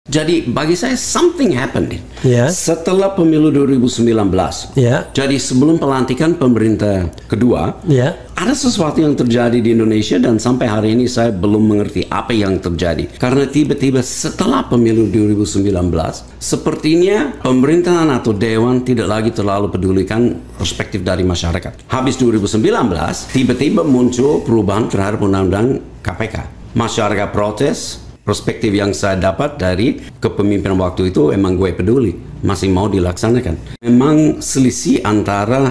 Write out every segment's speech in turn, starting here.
Jadi bagi saya something happened Yeah. setelah pemilu 2019. Yeah. Jadi sebelum pelantikan pemerintah kedua, Yeah. ada sesuatu yang terjadi di Indonesia dan sampai hari ini saya belum mengerti apa yang terjadi. Karena tiba-tiba setelah pemilu 2019, sepertinya pemerintahan atau dewan tidak lagi terlalu pedulikan perspektif dari masyarakat. Habis 2019, tiba-tiba muncul perubahan terhadap undang-undang KPK. Masyarakat protes. Perspektif yang saya dapat dari kepemimpinan waktu itu emang gue peduli, masih mau dilaksanakan. Memang selisih antara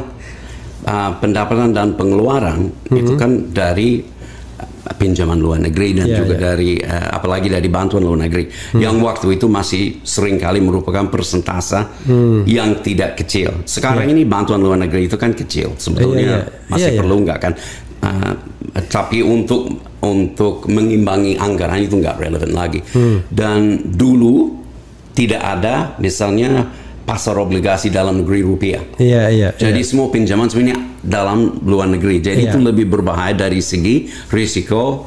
pendapatan dan pengeluaran itu kan dari pinjaman luar negeri dan juga dari apalagi dari bantuan luar negeri yang waktu itu masih seringkali merupakan persentase yang tidak kecil. Sekarang ini bantuan luar negeri itu kan kecil, sebetulnya masih perlu nggak kan? Tapi untuk mengimbangi anggaran itu nggak relevan lagi. Dan dulu tidak ada misalnya pasar obligasi dalam negeri rupiah. Jadi semua pinjaman sebenarnya dalam luar negeri. Jadi itu lebih berbahaya dari segi risiko.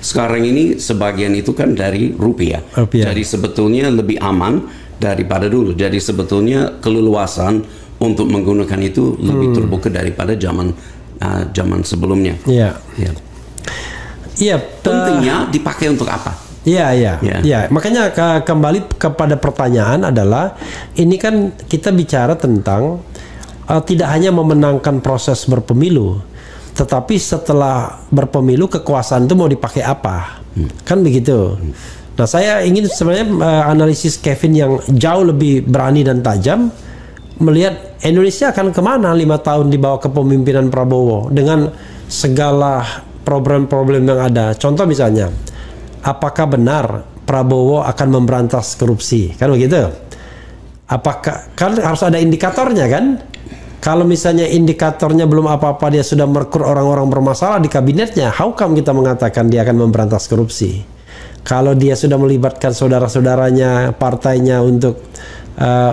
Sekarang ini sebagian itu kan dari rupiah. Jadi sebetulnya lebih aman daripada dulu. Jadi sebetulnya keleluasan untuk menggunakan itu lebih terbuka daripada zaman sebelumnya. Pentingnya dipakai untuk apa? Makanya kembali kepada pertanyaan adalah ini kan kita bicara tentang tidak hanya memenangkan proses berpemilu, tetapi setelah berpemilu kekuasaan itu mau dipakai apa? Kan begitu. Nah, saya ingin sebenarnya analisis Kevin yang jauh lebih berani dan tajam melihat Indonesia akan kemana 5 tahun di bawah kepemimpinan Prabowo dengan segala problem-problem yang ada. Contoh misalnya, apakah benar Prabowo akan memberantas korupsi? Kan begitu? Apakah, kan harus ada indikatornya kan? Kalau misalnya indikatornya belum apa-apa, dia sudah merekrut orang-orang bermasalah di kabinetnya, how come kita mengatakan dia akan memberantas korupsi? Kalau dia sudah melibatkan saudara-saudaranya, partainya untuk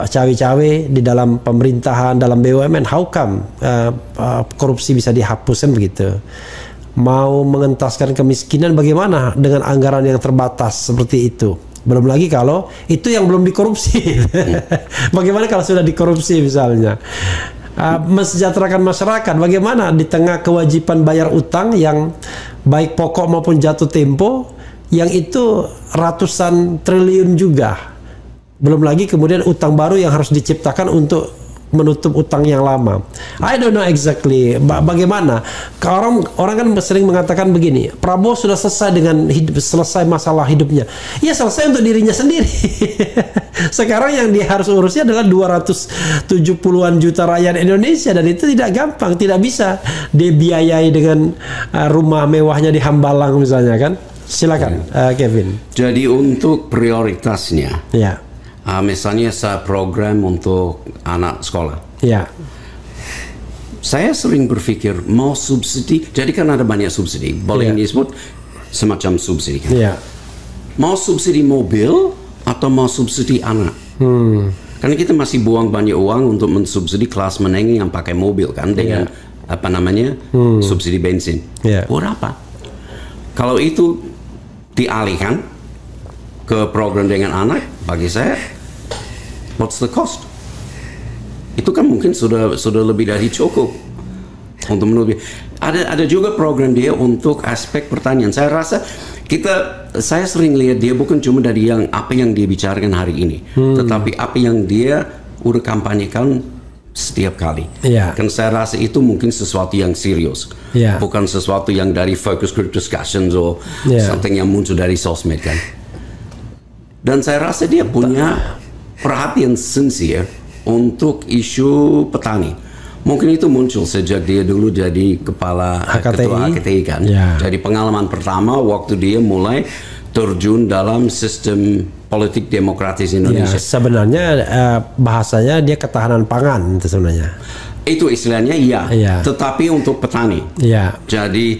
cawe-cawe di dalam pemerintahan, dalam BUMN, how come korupsi bisa dihapuskan begitu? Mau mengentaskan kemiskinan bagaimana dengan anggaran yang terbatas seperti itu? Belum lagi kalau itu yang belum dikorupsi. Bagaimana kalau sudah dikorupsi misalnya? Mensejahterakan masyarakat, bagaimana di tengah kewajiban bayar utang yang baik pokok maupun jatuh tempo yang itu ratusan triliun juga? Belum lagi kemudian utang baru yang harus diciptakan untuk menutup utang yang lama. I don't know exactly bagaimana. Orang kan sering mengatakan begini, Prabowo sudah selesai dengan selesai masalah hidupnya. Ya selesai untuk dirinya sendiri. Sekarang yang dia harus urusnya adalah 270-an juta rakyat Indonesia, dan itu tidak gampang, tidak bisa dibiayai dengan rumah mewahnya di Hambalang misalnya kan. Silakan Kevin. Jadi untuk prioritasnya. Misalnya saya program untuk anak sekolah. Saya sering berpikir mau subsidi, jadi kan ada banyak subsidi, boleh disebut semacam subsidi kan? Mau subsidi mobil atau mau subsidi anak? Karena kita masih buang banyak uang untuk mensubsidi kelas menengah yang pakai mobil kan, dengan apa namanya subsidi bensin. Buat apa? Kalau itu dialihkan ke program dengan anak, bagi saya what's the cost? Itu kan mungkin sudah lebih dari cukup untuk menutupi. Ada juga program dia untuk aspek pertanian. Saya rasa saya sering lihat dia bukan cuma dari apa yang dia bicarakan hari ini, tetapi apa yang dia udah kampanyekan setiap kali. Kan saya rasa itu mungkin sesuatu yang serius, bukan sesuatu yang dari focus group discussions atau something yang muncul dari sosmed kan. Dan saya rasa dia punya perhatian sincere untuk isu petani. Mungkin itu muncul sejak dia dulu jadi ketua HKTI kan. Jadi pengalaman pertama waktu dia mulai terjun dalam sistem politik demokratis Indonesia. Sebenarnya bahasanya dia ketahanan pangan itu sebenarnya. Itu istilahnya tetapi untuk petani. Jadi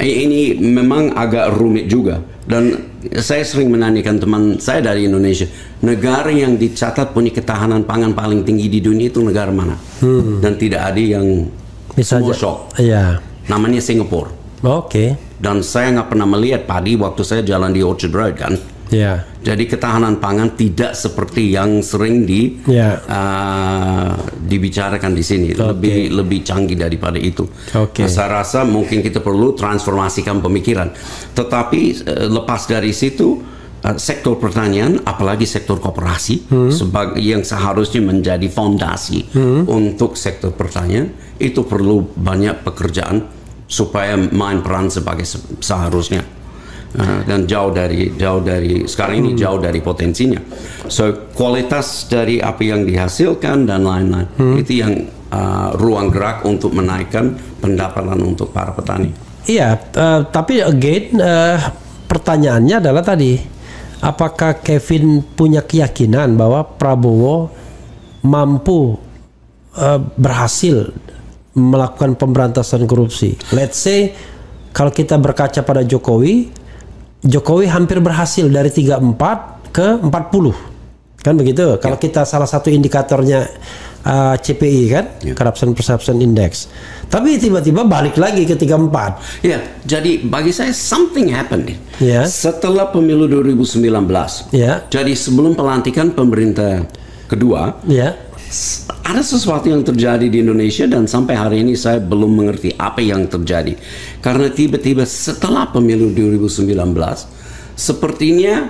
ini memang agak rumit juga. Dan saya sering menanyakan teman saya dari Indonesia, negara yang dicatat punya ketahanan pangan paling tinggi di dunia itu negara mana? Dan tidak ada yang semua shock. Namanya Singapura. Dan saya nggak pernah melihat padi waktu saya jalan di Orchard Road kan. Ya. Jadi ketahanan pangan tidak seperti yang sering dibicarakan di sini, lebih canggih daripada itu. Nah, saya rasa mungkin kita perlu transformasikan pemikiran. Tetapi lepas dari situ, sektor pertanian, apalagi sektor koperasi, sebagai yang seharusnya menjadi fondasi untuk sektor pertanian, itu perlu banyak pekerjaan supaya main peran sebagai seharusnya. Dan jauh dari sekarang ini jauh dari potensinya. So kualitas dari apa yang dihasilkan dan lain-lain itu yang ruang gerak untuk menaikkan pendapatan untuk para petani. Iya, tapi again pertanyaannya adalah tadi, apakah Kevin punya keyakinan bahwa Prabowo mampu berhasil melakukan pemberantasan korupsi? Let's say kalau kita berkaca pada Jokowi hampir berhasil dari 34 ke 40, kan begitu? Kalau kita salah satu indikatornya CPI kan, Corruption Perception Index. Tapi tiba-tiba balik lagi ke 34. Ya, jadi bagi saya something happened. Setelah pemilu 2019. Jadi sebelum pelantikan pemerintah kedua. Ada sesuatu yang terjadi di Indonesia dan sampai hari ini saya belum mengerti apa yang terjadi. Karena tiba-tiba setelah pemilu 2019, sepertinya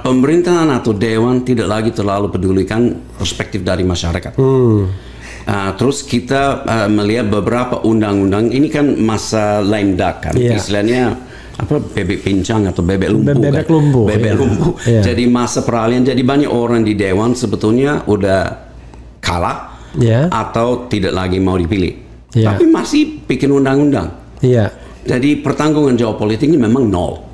pemerintahan atau dewan tidak lagi terlalu pedulikan perspektif dari masyarakat. Terus kita melihat beberapa undang-undang, ini kan masa lame duck kan, istilahnya apa, bebek pincang atau bebek lumpuh. Bebek lumpuh. Jadi masa peralihan, jadi banyak orang di dewan sebetulnya udah kalah atau tidak lagi mau dipilih, tapi masih bikin undang-undang. Jadi pertanggungan jawab politiknya memang nol.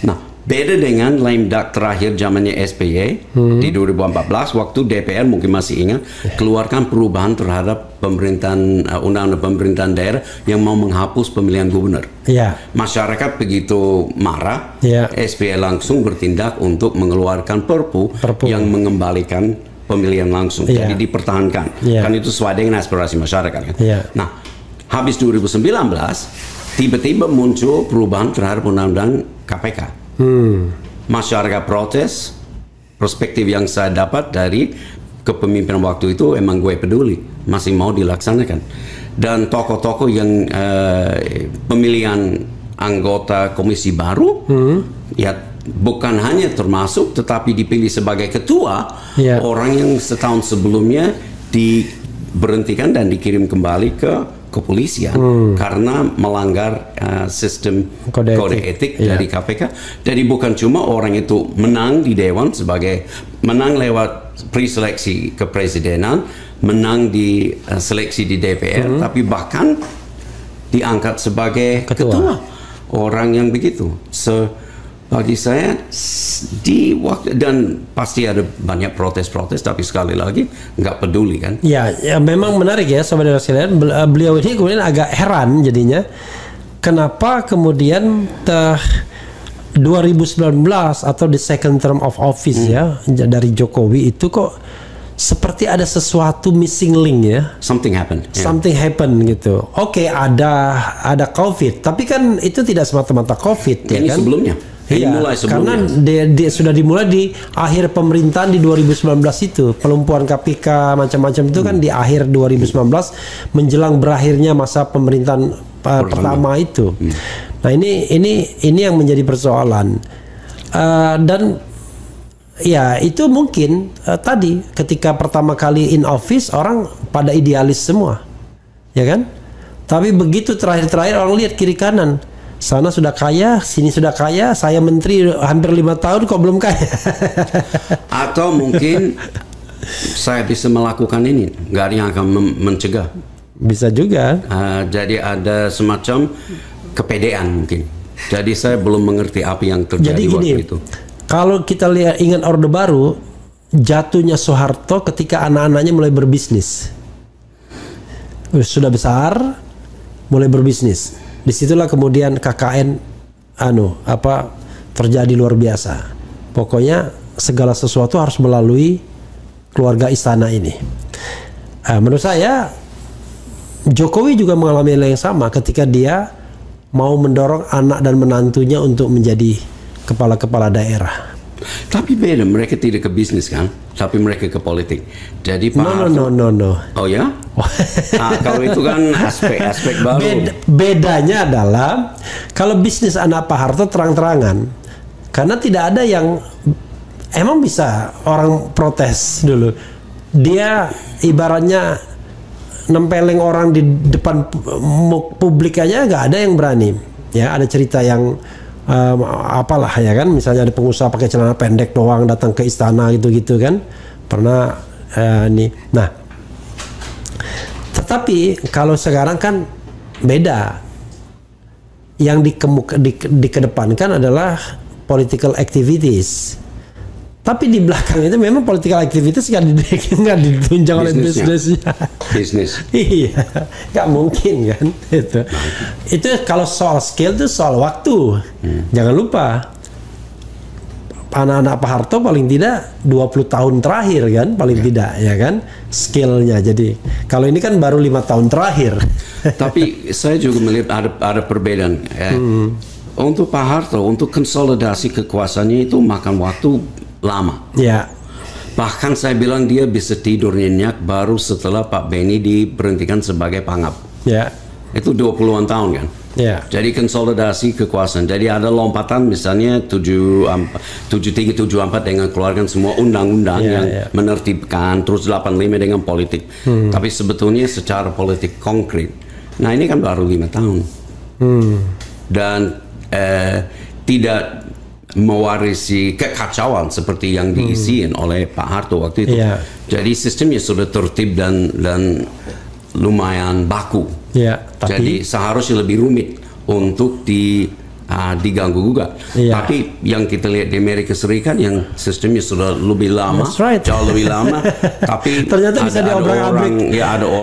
Nah, beda dengan lame duck terakhir zamannya SBY di 2014, waktu DPR mungkin masih ingat keluarkan perubahan terhadap pemerintahan, undang-undang pemerintahan daerah yang mau menghapus pemilihan gubernur. Masyarakat begitu marah, SBY langsung bertindak untuk mengeluarkan Perpu yang mengembalikan pemilihan langsung. Jadi dipertahankan. Kan itu sesuai dengan aspirasi masyarakat kan. Nah, habis 2019 tiba-tiba muncul perubahan terhadap undang-undang KPK. Masyarakat protes. Perspektif yang saya dapat dari kepemimpinan waktu itu, emang gue peduli, masih mau dilaksanakan. Dan tokoh-tokoh yang pemilihan anggota komisi baru bukan hanya termasuk, tetapi dipilih sebagai ketua orang yang setahun sebelumnya diberhentikan dan dikirim kembali ke kepolisian karena melanggar sistem kode etik dari KPK. Jadi bukan cuma orang itu menang di dewan sebagai menang lewat preseleksi kepresidenan, menang di seleksi di DPR, tapi bahkan diangkat sebagai ketua orang yang begitu. So bagi saya di waktu, dan pasti ada banyak protes-protes, tapi sekali lagi nggak peduli kan. Ya memang menarik ya saudara sekalian, beliau ini kemudian agak heran jadinya kenapa kemudian 2019 atau the second term of office dari Jokowi itu kok seperti ada sesuatu missing link ya. Something happened. Something happened gitu. Oke, ada COVID, tapi kan itu tidak semata-mata COVID ya kan. Sebelumnya. Karena dia sudah dimulai di akhir pemerintahan di 2019 itu, pelumpuhan KPK macam-macam itu kan di akhir 2019 menjelang berakhirnya masa pemerintahan pertama itu. Nah ini yang menjadi persoalan dan ya itu mungkin tadi ketika pertama kali in office orang pada idealis semua, ya kan? Tapi begitu terakhir-terakhir orang lihat kiri kanan. Sana sudah kaya, sini sudah kaya, saya menteri hampir 5 tahun kok belum kaya. Atau mungkin saya bisa melakukan ini, nggak ada yang akan mencegah. Bisa juga. Jadi ada semacam kepedean mungkin. Jadi saya belum mengerti apa yang terjadi waktu itu. Kalau kita lihat ingat Orde Baru, jatuhnya Soeharto ketika anak-anaknya mulai berbisnis. Sudah besar, mulai berbisnis. Disitulah kemudian KKN terjadi luar biasa. Pokoknya segala sesuatu harus melalui keluarga istana ini. Menurut saya Jokowi juga mengalami hal yang sama ketika dia mau mendorong anak dan menantunya untuk menjadi kepala-kepala daerah. Tapi beda, mereka tidak ke bisnis kan, tapi mereka ke politik. Jadi Pak Harto, No. oh ya? Kalau itu kan aspek baru. Bedanya adalah kalau bisnis anak Pak Harto terang-terangan, karena tidak ada yang emang bisa orang protes dulu. Dia ibaratnya nempeleng orang di depan publik aja nggak ada yang berani. Ya, ada cerita yang apalah ya kan, misalnya ada pengusaha pakai celana pendek doang datang ke istana gitu kan, pernah nih. Nah, tetapi kalau sekarang kan beda, yang dikedepankan adalah political activities, tapi di belakang itu memang political activities nggak ditunjang oleh bisnisnya. Bisnis. Iya, nggak mungkin kan itu. Itu kalau soal skill itu soal waktu. Jangan lupa anak-anak Pak Harto paling tidak 20 tahun terakhir kan, paling tidak ya kan skillnya. Jadi kalau ini kan baru 5 tahun terakhir. Tapi saya juga melihat ada perbedaan. Untuk Pak Harto, untuk konsolidasi kekuasaannya itu makan waktu lama. Ya. Bahkan saya bilang dia bisa tidur nyenyak baru setelah Pak Beni diberhentikan sebagai Pangap. Ya. Itu 20-an tahun kan. Ya. Jadi konsolidasi kekuasaan. Jadi ada lompatan misalnya 7374 dengan keluarkan semua undang-undang yang menertibkan, terus 85 dengan politik. Tapi sebetulnya secara politik konkret. Nah ini kan baru 5 tahun. Dan tidak mewarisi kekacauan seperti yang diisiin oleh Pak Harto waktu itu. Jadi sistemnya sudah tertib dan lumayan baku. Jadi seharusnya lebih rumit untuk diganggu juga. Tapi yang kita lihat di Amerika Serikat yang sistemnya sudah lebih lama, jauh lebih lama. Tapi ternyata bisa diobrak-abrik. Ada orang